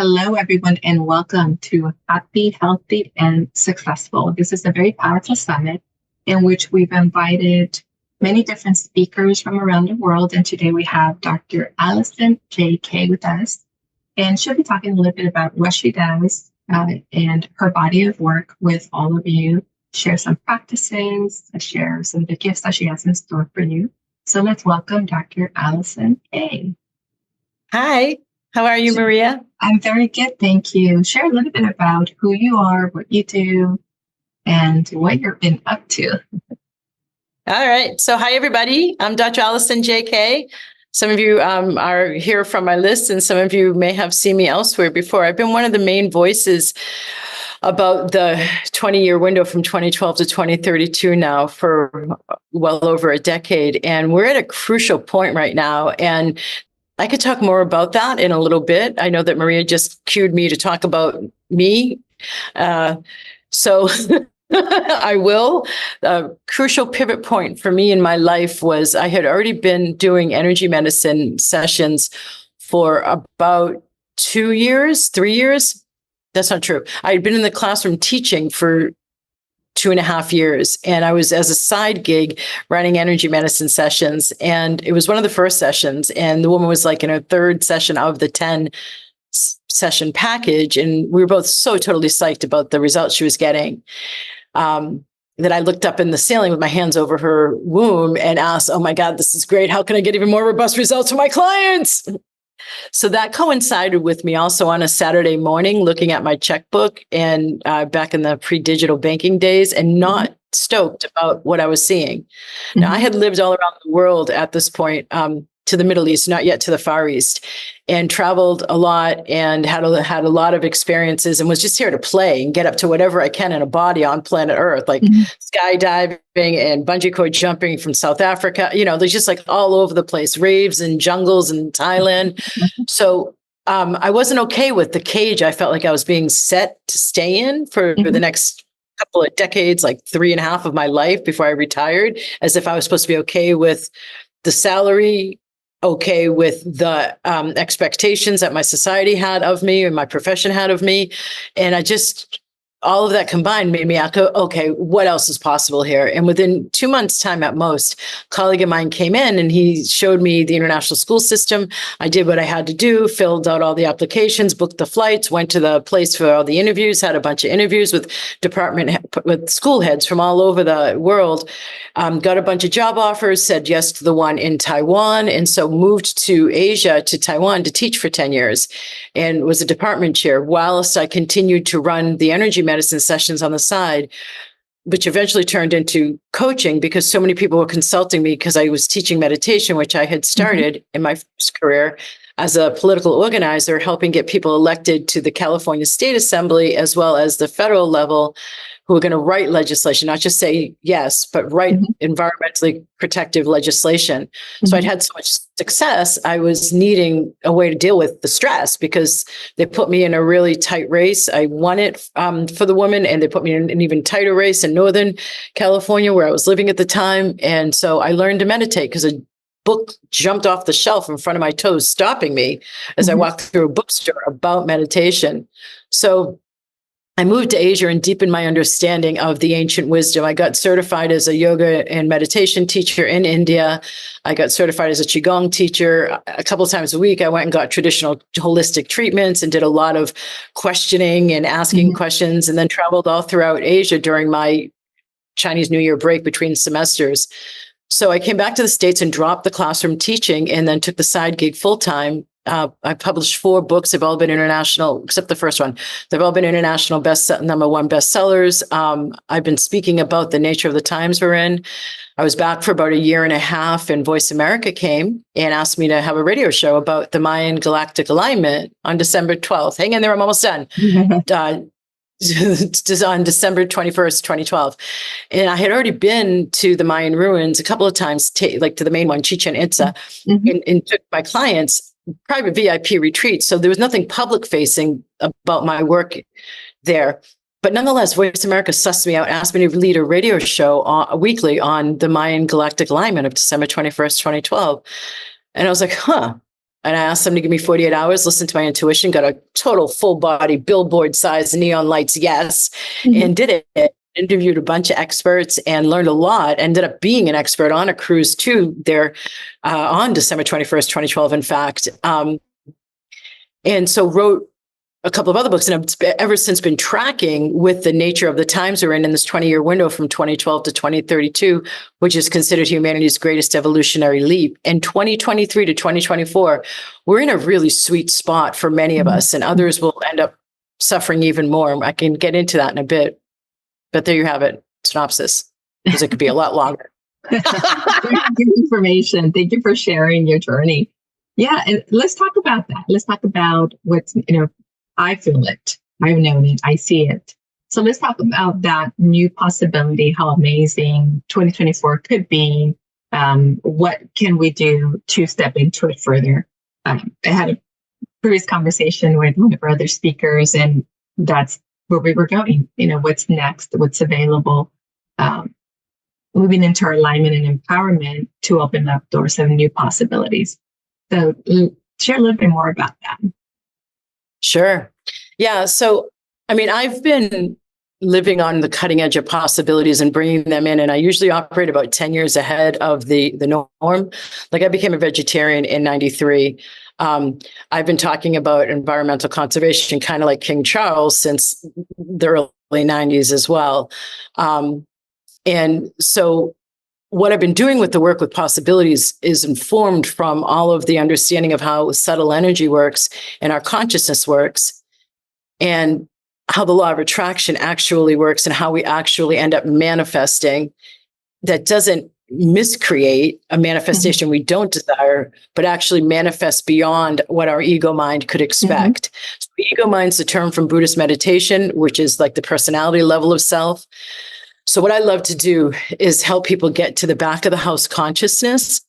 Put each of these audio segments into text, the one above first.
Hello, everyone, and welcome to Happy, Healthy, and Successful. This is a very powerful summit in which we've invited many different speakers from around the world. And today we have Dr. Alison J Kay with us. And she'll be talking a little bit about what she does and her body of work with all of you, share some practices, share some of the gifts that she has in store for you. So let's welcome Dr. Alison Kay. Hi, how are you, Maria? I'm very good, thank you. Share a little bit about who you are, what you do, and what you've been up to. All right. So hi, everybody. I'm Dr. Alison J Kay. Some of you are here from my list, and some of you may have seen me elsewhere before. I've been one of the main voices about the 20-year window from 2012 to 2032 now for well over a decade. And we're at a crucial point right now. And I could talk more about that in a little bit. I know that Maria just cued me to talk about me. So I will. A crucial pivot point for me in my life was I had already been doing energy medicine sessions for about 2 years, 3 years. That's not true. I had been in the classroom teaching for 2.5 years. And I was, as a side gig, running energy medicine sessions. And it was one of the first sessions. And the woman was like in her third session of the 10 session package. And we were both so totally psyched about the results she was getting. That I looked up in the ceiling with my hands over her womb and asked, oh my God, this is great. How can I get even more robust results for my clients? So that coincided with me also on a Saturday morning looking at my checkbook and back in the pre-digital banking days and not stoked about what I was seeing. Now, I had lived all around the world at this point, to the Middle East, not yet to the Far East, and traveled a lot and had a lot of experiences and was just here to play and get up to whatever I can in a body on planet Earth, like skydiving and bungee cord jumping from South Africa. You know, there's just like all over the place, raves and jungles in Thailand. So I wasn't okay with the cage I felt like I was being set to stay in for the next couple of decades, like 3.5 of my life before I retired, as if I was supposed to be okay with the salary, okay with the expectations that my society had of me and my profession had of me. And all of that combined made me go, okay, what else is possible here? And within 2 months' time at most, a colleague of mine came in and he showed me the international school system. I did what I had to do, filled out all the applications, booked the flights, went to the place for all the interviews, had a bunch of interviews with school heads from all over the world, got a bunch of job offers, said yes to the one in Taiwan. And so moved to Asia, to Taiwan, to teach for 10 years and was a department chair whilst I continued to run the energy medicine sessions on the side, which eventually turned into coaching because so many people were consulting me because I was teaching meditation, which I had started in my first career as a political organizer, helping get people elected to the California State Assembly, as well as the federal level, who are going to write legislation, not just say yes, but write environmentally protective legislation. So I'd had so much success, I was needing a way to deal with the stress because they put me in a really tight race. I won it for the woman, and they put me in an even tighter race in Northern California, where I was living at the time. And so I learned to meditate because a book jumped off the shelf in front of my toes, stopping me as I walked through a bookstore about meditation. So I moved to Asia and deepened my understanding of the ancient wisdom. I got certified as a yoga and meditation teacher in India. I got certified as a Qigong teacher. A couple of times a week, I went and got traditional holistic treatments and did a lot of questioning and asking questions, and then traveled all throughout Asia during my Chinese New Year break between semesters. So I came back to the States and dropped the classroom teaching and then took the side gig full time. I published 4 books. They've all been international, except the first one. They've all been international #1 bestsellers. I've been speaking about the nature of the times we're in. I was back for about 1.5 years, and Voice America came and asked me to have a radio show about the Mayan galactic alignment on December 12th. Hang in there, I'm almost done. On December 21st, 2012. And I had already been to the Mayan ruins a couple of times, like to the main one, Chichen Itza, and took my clients private VIP retreats. So there was nothing public facing about my work there. But nonetheless, Voice America sussed me out, asked me to lead a radio show weekly on the Mayan galactic alignment of December 21st, 2012. And I was like, and I asked them to give me 48 hours, listen to my intuition, got a total full body, billboard size, neon lights, yes, and did it. Interviewed a bunch of experts and learned a lot. Ended up being an expert on a cruise too there on December 21st, 2012, in fact. And so wrote a couple of other books, and I've ever since been tracking with the nature of the times we're in this 20-year window from 2012 to 2032, which is considered humanity's greatest evolutionary leap. And 2023 to 2024, we're in a really sweet spot for many of us, and others will end up suffering even more. I can get into that in a bit, but there you have it, synopsis, because it could be a lot longer. Good information. Thank you for sharing your journey. Yeah, and let's talk about that. Let's talk about what's, I feel it, I've known it, I see it. So let's talk about that new possibility, how amazing 2024 could be. What can we do to step into it further? I had a previous conversation with one of our other speakers, and that's where we were going. What's next, what's available, moving into our alignment and empowerment to open up doors of new possibilities. So share a little bit more about that. Sure. Yeah. So, I've been living on the cutting edge of possibilities and bringing them in. And I usually operate about 10 years ahead of the norm. Like, I became a vegetarian in 93. I've been talking about environmental conservation, kind of like King Charles, since the early 90s as well. And so what I've been doing with the work with possibilities is informed from all of the understanding of how subtle energy works and our consciousness works, and how the law of attraction actually works, and how we actually end up manifesting that doesn't miscreate a manifestation we don't desire, but actually manifest beyond what our ego mind could expect. So the ego mind's a term from Buddhist meditation, which is like the personality level of self. So what I love to do is help people get to the back of the house consciousness,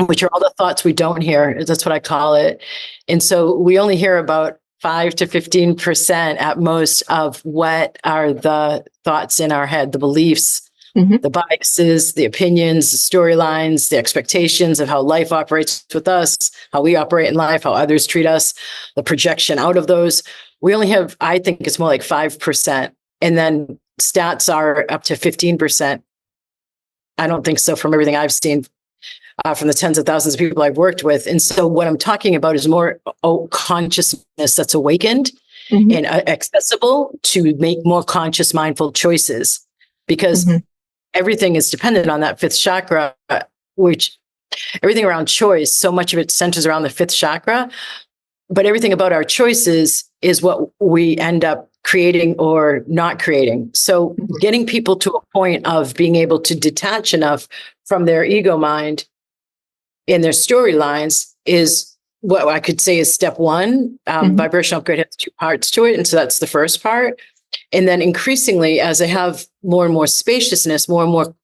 which are all the thoughts we don't hear. That's what I call it. And so we only hear about 5 to 15% at most of what are the thoughts in our head, the beliefs, the biases, the opinions, the storylines, the expectations of how life operates with us, how we operate in life, how others treat us, the projection out of those. We only have, I think it's more like 5%. And then stats are up to 15%. I don't think so from everything I've seen from the tens of thousands of people I've worked with. And so what I'm talking about is more consciousness that's awakened and accessible to make more conscious, mindful choices, because everything is dependent on that fifth chakra, which everything around choice, so much of it centers around the fifth chakra, but everything about our choices is what we end up creating or not creating. So getting people to a point of being able to detach enough from their ego mind and their storylines is what I could say is step one. Vibrational upgrade has 2 parts to it. And so that's the first part. And then increasingly, as I have more and more spaciousness, more and more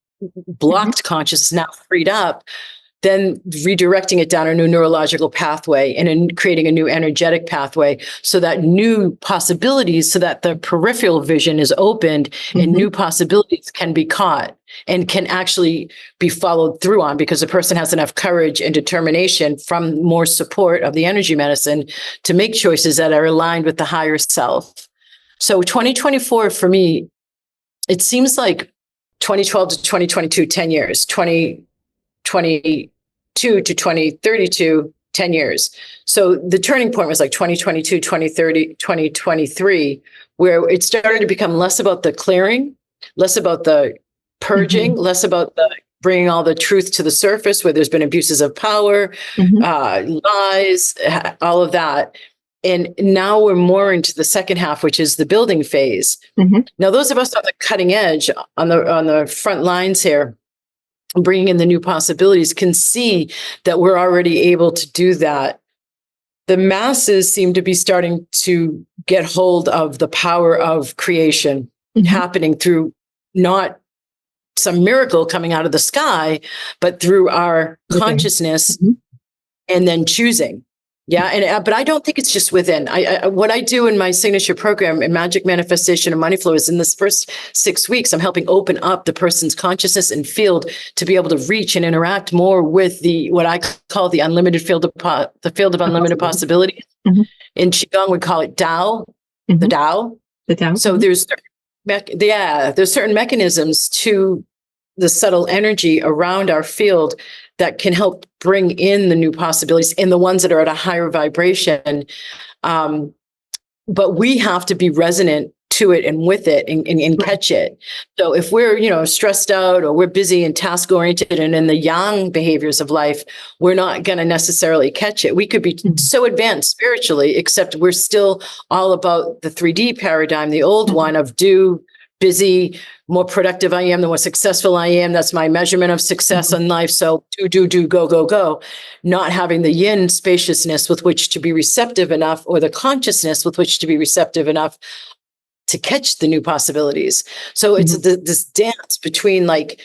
blocked consciousness now freed up, then redirecting it down a new neurological pathway and creating a new energetic pathway, so that new possibilities, so that the peripheral vision is opened and new possibilities can be caught and can actually be followed through on, because the person has enough courage and determination from more support of the energy medicine to make choices that are aligned with the higher self. So 2024 for me, it seems like 2012 to 2022, 10 years, 2022 to 2032, 10 years. So the turning point was like 2022, 2030, 2023, where it started to become less about the clearing, less about the purging, less about the bringing all the truth to the surface, where there's been abuses of power, lies, all of that. And now we're more into the second half, which is the building phase. Now, those of us on the cutting edge, on the front lines here, bringing in the new possibilities, can see that we're already able to do that. The masses seem to be starting to get hold of the power of creation happening through not some miracle coming out of the sky, but through our consciousness and then choosing. Yeah. But I don't think it's just within. What I do in my signature program in Magic Manifestation and Money Flow is in this first 6 weeks, I'm helping open up the person's consciousness and field to be able to reach and interact more with what I call the unlimited field of unlimited possibilities. Mm-hmm. In Qigong, we call it Tao, mm-hmm. the Tao. The Tao. So mm-hmm. there's certain mechanisms to the subtle energy around our field that can help bring in the new possibilities and the ones that are at a higher vibration. But we have to be resonant to it and with it and catch it. So if we're, stressed out or we're busy and task oriented and in the yang behaviors of life, we're not going to necessarily catch it. We could be so advanced spiritually, except we're still all about the 3D paradigm, the old one of busy, more productive I am, the more successful I am. That's my measurement of success in life. So do, go, go, go. Not having the yin spaciousness with which to be receptive enough, or the consciousness with which to be receptive enough to catch the new possibilities. So it's this dance between like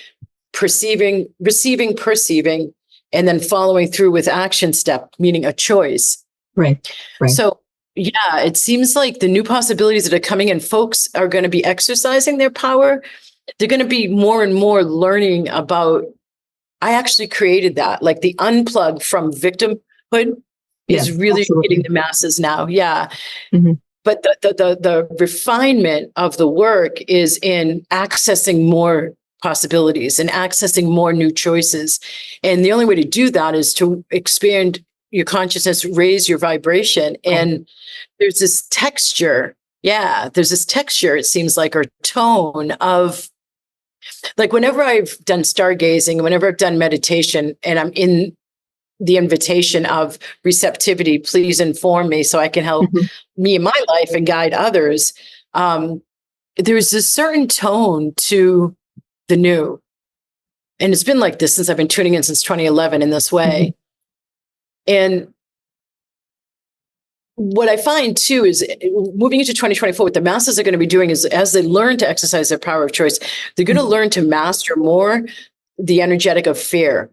perceiving, receiving, perceiving, and then following through with action step, meaning a choice. Right. So yeah, it seems like the new possibilities that are coming in, folks are going to be exercising their power. They're going to be more and more learning about, I actually created that, like the unplug from victimhood is really hitting the masses now. Yeah. Mm-hmm. But the refinement of the work is in accessing more possibilities and accessing more new choices. And the only way to do that is to expand your consciousness, raise your vibration. And there's this texture. Yeah, there's this texture, it seems like, or tone of, like, whenever I've done stargazing, whenever I've done meditation, and I'm in the invitation of receptivity, please inform me so I can help me in my life and guide others. There's a certain tone to the new. And it's been like this since I've been tuning in since 2011 in this way. And what I find too is moving into 2024, what the masses are going to be doing is, as they learn to exercise their power of choice, they're going to learn to master more the energetic of fear.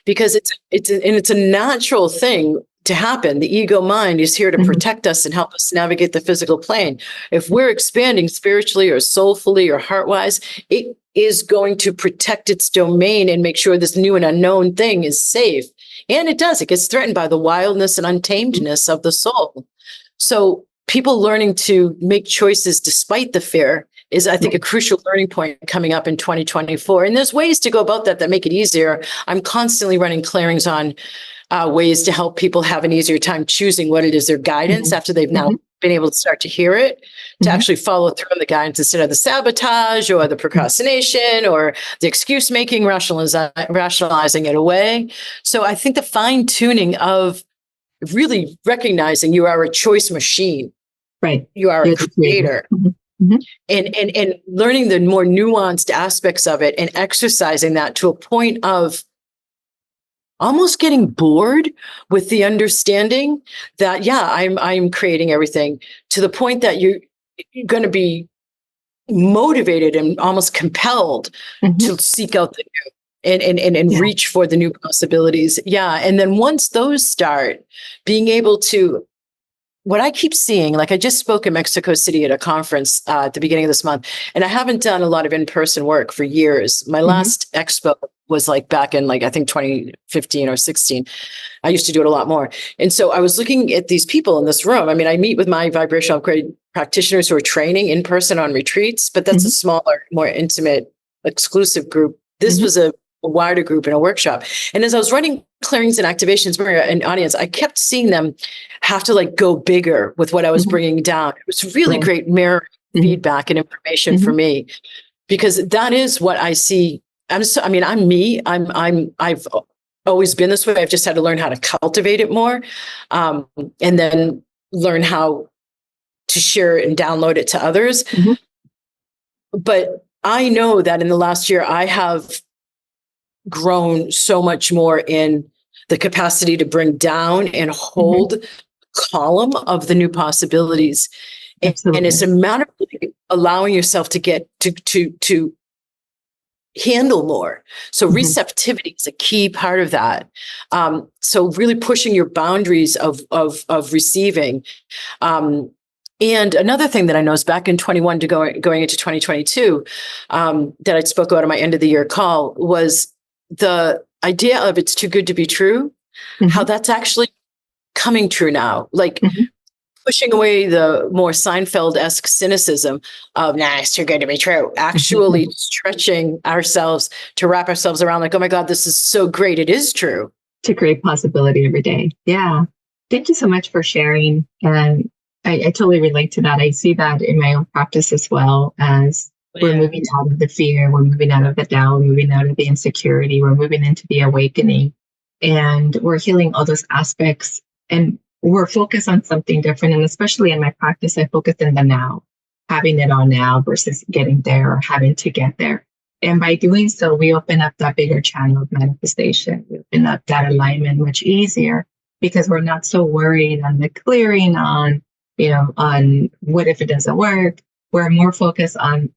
Because it's a natural thing to happen. The ego mind is here to protect us and help us navigate the physical plane. If we're expanding spiritually or soulfully or heart-wise, it is going to protect its domain and make sure this new and unknown thing is safe. And it does. It gets threatened by the wildness and untamedness of the soul. So people learning to make choices despite the fear is, I think, a crucial learning point coming up in 2024. And there's ways to go about that make it easier. I'm constantly running clearings on ways to help people have an easier time choosing what it is their guidance after they've now been able to start to hear it, to actually follow through on the guidance instead of the sabotage or the procrastination or the excuse making, rationalizing it away. So I think the fine tuning of really recognizing you are a choice machine. Right. You are a creator. And learning the more nuanced aspects of it and exercising that to a point of almost getting bored with the understanding that, yeah, I'm creating everything, to the point that you're going to be motivated and almost compelled to seek out the new and reach for the new possibilities. Yeah. And then once those start, being able to, what I keep seeing, like I just spoke in Mexico City at a conference at the beginning of this month, and I haven't done a lot of in-person work for years. My last expo was like back in I think 2015 or 16. I used to do it a lot more. And so I was looking at these people in this room. I mean, I meet with my vibrational upgrade practitioners who are training in person on retreats, but that's a smaller, more intimate, exclusive group. This was a wider group in a workshop. And as I was running clearings and activations, Maria, and audience, I kept seeing them have to go bigger with what I was bringing down. It was really great mirror feedback and information for me, because that is what I see. I'm me. I've always been this way. I've just had to learn how to cultivate it more, and then learn how to share and download it to others. But I know that in the last year, I have grown so much more in the capacity to bring down and hold column of the new possibilities. And it's a matter of allowing yourself to get to handle more. So Mhm. receptivity is a key part of that. So really pushing your boundaries of receiving. And another thing that I noticed back in 21 to going into 2022, that I spoke about in my end of the year call was the idea of it's too good to be true, how Mhm. that's actually coming true now. Like Mhm. pushing away the more Seinfeld-esque cynicism of, nah, it's too good to be true. Actually stretching ourselves to wrap ourselves around like, oh my God, this is so great. It is true. To create possibility every day. Yeah. Thank you so much for sharing. And I totally relate to that. I see that in my own practice as well as we're moving out of the fear, we're moving out of the doubt, we're moving out of the insecurity, we're moving into the awakening, and we're healing all those aspects. And we're focused on something different. And especially in my practice, I focus in the now, having it all now versus getting there or having to get there. And by doing so, we open up that bigger channel of manifestation. We open up that alignment much easier because we're not so worried on the clearing, on, on what if it doesn't work. We're more focused on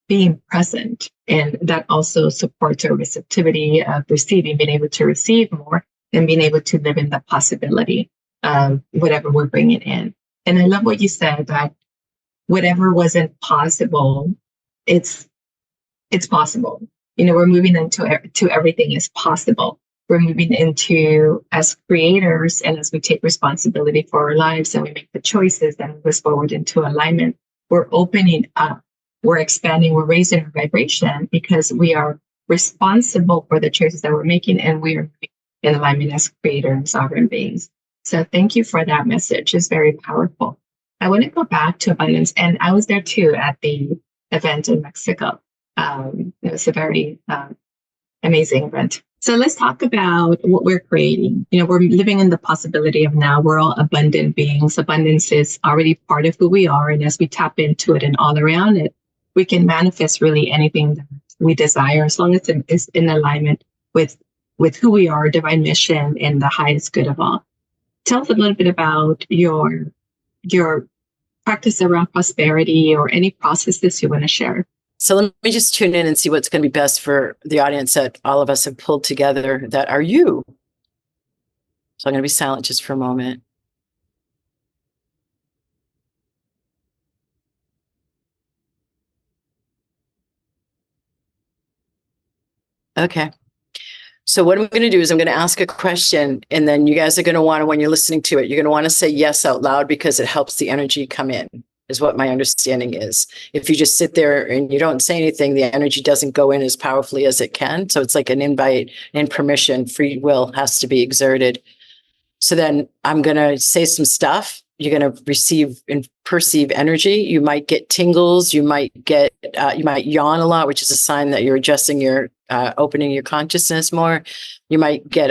being present. And that also supports our receptivity of receiving, being able to receive more and being able to live in the possibility of whatever we're bringing in. And I love what you said that whatever wasn't possible, it's possible. We're moving into to everything is possible. We're moving into as creators, and as we take responsibility for our lives and we make the choices and move us forward into alignment, we're opening up, we're expanding, we're raising our vibration because we are responsible for the choices that we're making, and we are in alignment as creator and sovereign beings. So thank you for that message. It's very powerful. I want to go back to abundance, and I was there too at the event in Mexico. It was a very amazing event. So let's talk about what we're creating. We're living in the possibility of now. We're all abundant beings. Abundance is already part of who we are. And as we tap into it and all around it, we can manifest really anything that we desire as long as it is in alignment with who we are, divine mission, and the highest good of all. Tell us a little bit about your practice around prosperity or any processes you want to share. So let me just tune in and see what's going to be best for the audience that all of us have pulled together that are you. So I'm going to be silent just for a moment. Okay. So what I'm going to do is I'm going to ask a question, and then you guys are going to want to, when you're listening to it, you're going to want to say yes out loud because it helps the energy come in, is what my understanding is. If you just sit there and you don't say anything, the energy doesn't go in as powerfully as it can. So it's like an invite and permission. Free will has to be exerted. So then I'm going to say some stuff. You're going to receive and perceive energy. You might get tingles. You might yawn a lot, which is a sign that you're adjusting opening your consciousness more. You might get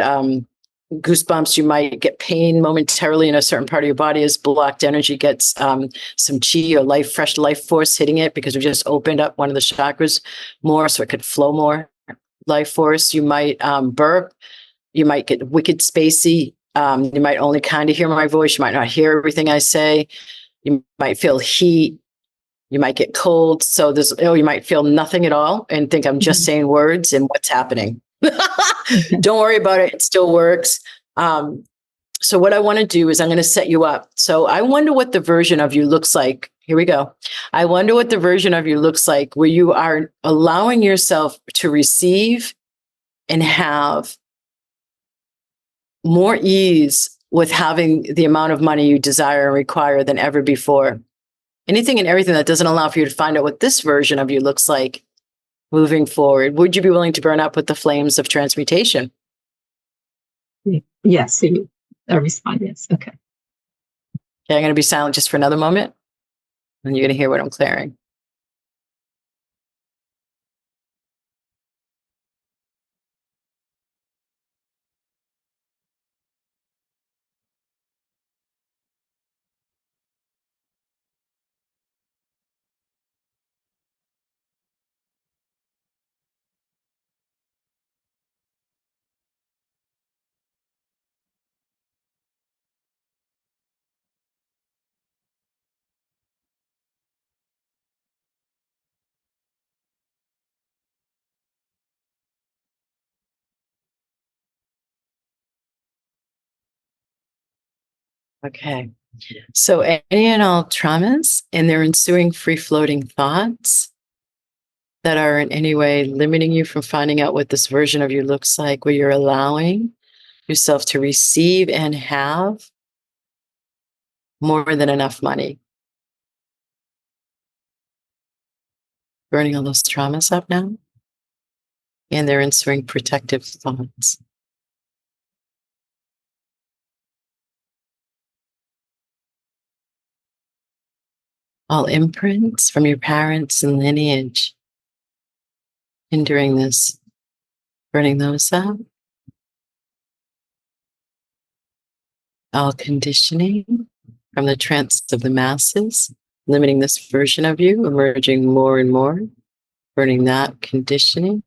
goosebumps. You might get pain momentarily in a certain part of your body as blocked energy gets some chi or fresh life force hitting it because we just opened up one of the chakras more so it could flow more life force. You might burp. You might get wicked spacey. You might only kind of hear my voice. You might not hear everything I say. You might feel heat. You might get cold. So you might feel nothing at all and think I'm just saying words and what's happening. Don't worry about it. It still works. So what I want to do is I'm going to set you up. So I wonder what the version of you looks like. Here we go. I wonder what the version of you looks like where you are allowing yourself to receive and have more ease with having the amount of money you desire and require than ever before. Anything and everything that doesn't allow for you to find out what this version of you looks like moving forward. Would you be willing to burn up with the flames of transmutation? Yes, I respond yes. Okay. Okay, I'm going to be silent just for another moment, and you're going to hear what I'm clearing. Okay. So any and all traumas and their ensuing free-floating thoughts that are in any way limiting you from finding out what this version of you looks like, where you're allowing yourself to receive and have more than enough money. Burning all those traumas up now and their ensuing protective thoughts. All imprints from your parents and lineage hindering this, burning those up. All conditioning from the trance of the masses, limiting this version of you, emerging more and more, burning that conditioning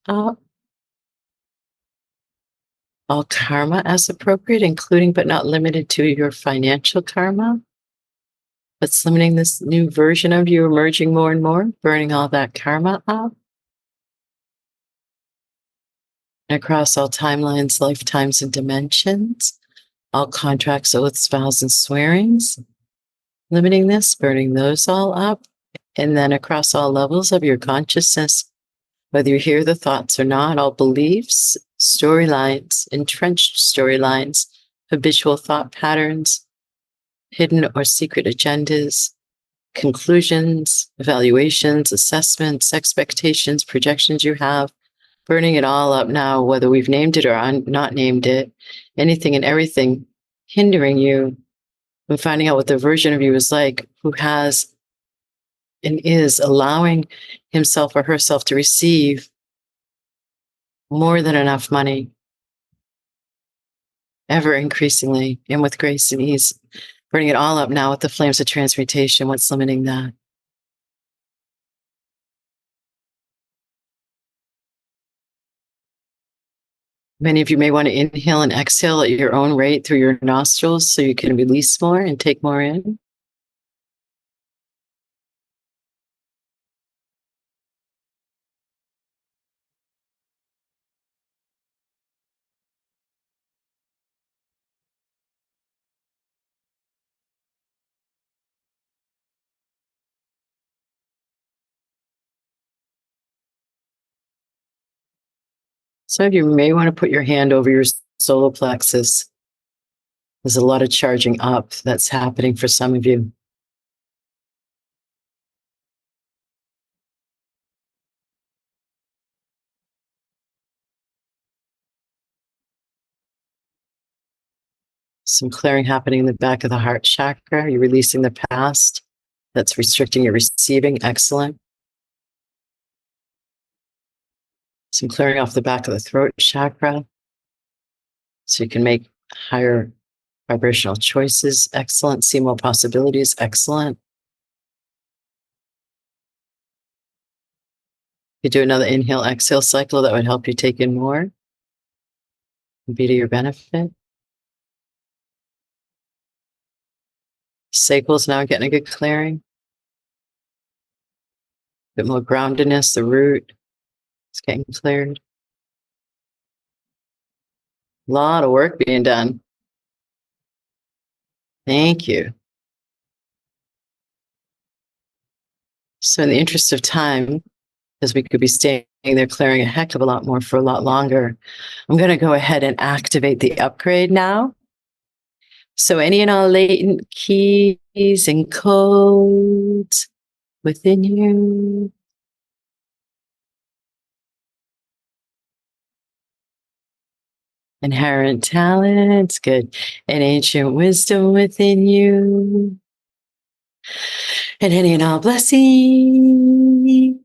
up. All karma as appropriate, including but not limited to your financial karma. That's limiting this new version of you emerging more and more, burning all that karma up. And across all timelines, lifetimes, and dimensions, all contracts, oaths, vows, and swearings, limiting this, burning those all up. And then across all levels of your consciousness, whether you hear the thoughts or not, all beliefs, storylines, entrenched storylines, habitual thought patterns, hidden or secret agendas, conclusions, evaluations, assessments, expectations, projections you have, burning it all up now, whether we've named it or not named it, anything and everything hindering you from finding out what the version of you is like, who has and is allowing himself or herself to receive more than enough money, ever increasingly, and with grace and ease. Burning it all up now with the flames of transmutation. What's limiting that? Many of you may want to inhale and exhale at your own rate through your nostrils so you can release more and take more in. Some of you may want to put your hand over your solar plexus. There's a lot of charging up that's happening for some of you. Some clearing happening in the back of the heart chakra. You're releasing the past that's restricting your receiving. Excellent. Some clearing off the back of the throat chakra so you can make higher vibrational choices. Excellent. See more possibilities. Excellent. You do another inhale, exhale cycle that would help you take in more and be to your benefit. Sacral's now getting a good clearing. A bit more groundedness, the root is getting cleared. A lot of work being done. Thank you. So in the interest of time, because we could be staying there clearing a heck of a lot more for a lot longer, I'm going to go ahead and activate the upgrade now. So any and all latent keys and codes within you, inherent talents, good, and ancient wisdom within you, and any and all blessings.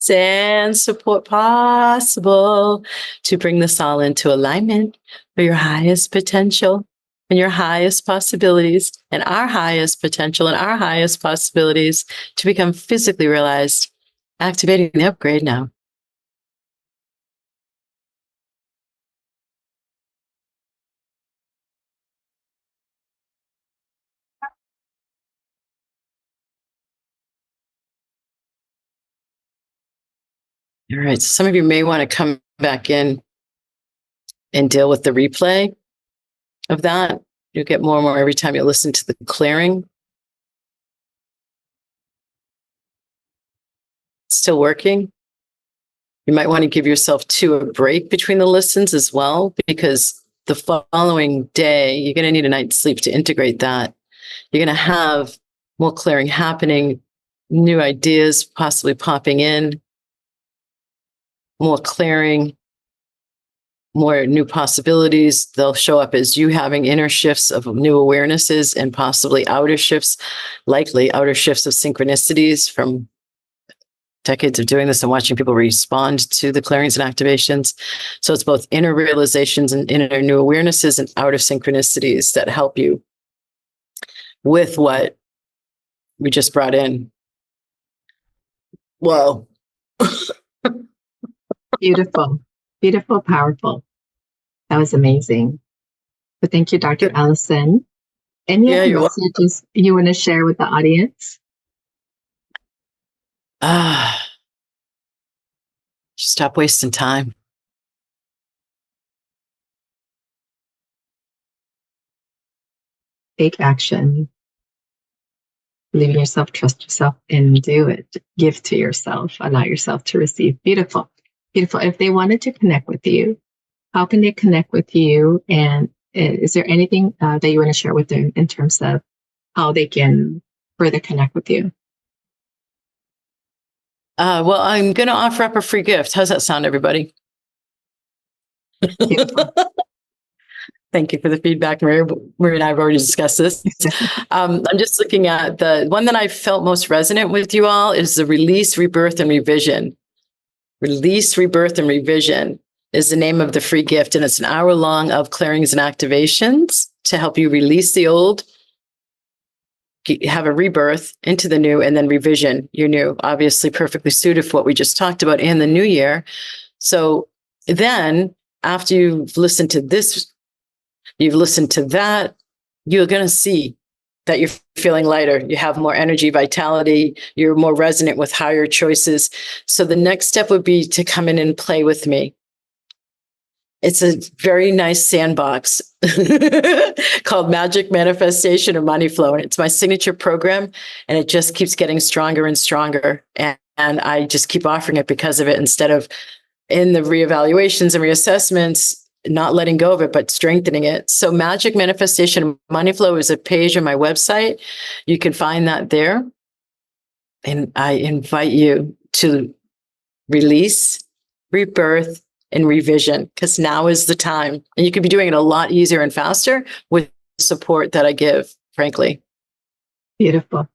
And support possible to bring this all into alignment for your highest potential and your highest possibilities and our highest potential and our highest possibilities to become physically realized. Activating the upgrade now. All right. So some of you may want to come back in and deal with the replay of that. You'll get more and more every time you listen to the clearing. Still working. You might want to give yourself a break between the listens as well, because the following day, you're going to need a night's sleep to integrate that. You're going to have more clearing happening, new ideas possibly popping in, more clearing, more new possibilities. They'll show up as you having inner shifts of new awarenesses and possibly outer shifts, likely outer shifts of synchronicities from decades of doing this and watching people respond to the clearings and activations. So it's both inner realizations and inner new awarenesses and outer synchronicities that help you with what we just brought in. Whoa. Beautiful, beautiful, powerful. That was amazing. But thank you, Dr. Alison. Any other messages you want to share with the audience? Stop wasting time. Take action. Believe in yourself, trust yourself, and do it. Give to yourself. Allow yourself to receive. Beautiful. Beautiful. If they wanted to connect with you, how can they connect with you? And is there anything that you want to share with them in terms of how they can further connect with you? Well, I'm going to offer up a free gift. How's that sound, everybody? Thank you for the feedback. Marie and I have already discussed this. I'm just looking at the one that I felt most resonant with you all is the Release, Rebirth, and Revision. Release, Rebirth, and Revision is the name of the free gift. And it's an hour long of clearings and activations to help you release the old, have a rebirth into the new, and then revision your new, obviously perfectly suited for what we just talked about in the new year. So then after you've listened to this, you've listened to that, you're going to see that you're feeling lighter. You have more energy, vitality. You're more resonant with higher choices. So the next step would be to come in and play with me. It's a very nice sandbox called Magic Manifestation or Money Flow. And it's my signature program. And it just keeps getting stronger and stronger. And I just keep offering it because of it, instead of in the reevaluations and reassessments, not letting go of it, but strengthening it. So Magic Manifestation Money Flow is a page on my website. You can find that there. And I invite you to release, rebirth, and revision, because now is the time. And you could be doing it a lot easier and faster with the support that I give, frankly. Beautiful.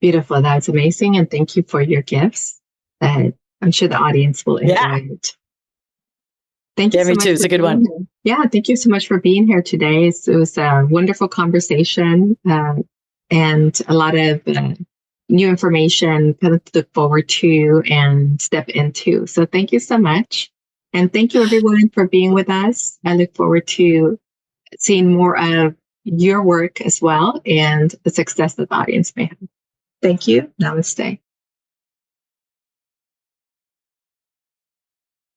Beautiful. That's amazing. And thank you for your gifts. I'm sure the audience will enjoy it. Thank you so much. It's a good one. Yeah, thank you so much for being here today. It was a wonderful conversation and a lot of new information to look forward to and step into. So thank you so much. And thank you, everyone, for being with us. I look forward to seeing more of your work as well and the success that the audience may have. Thank you. Namaste.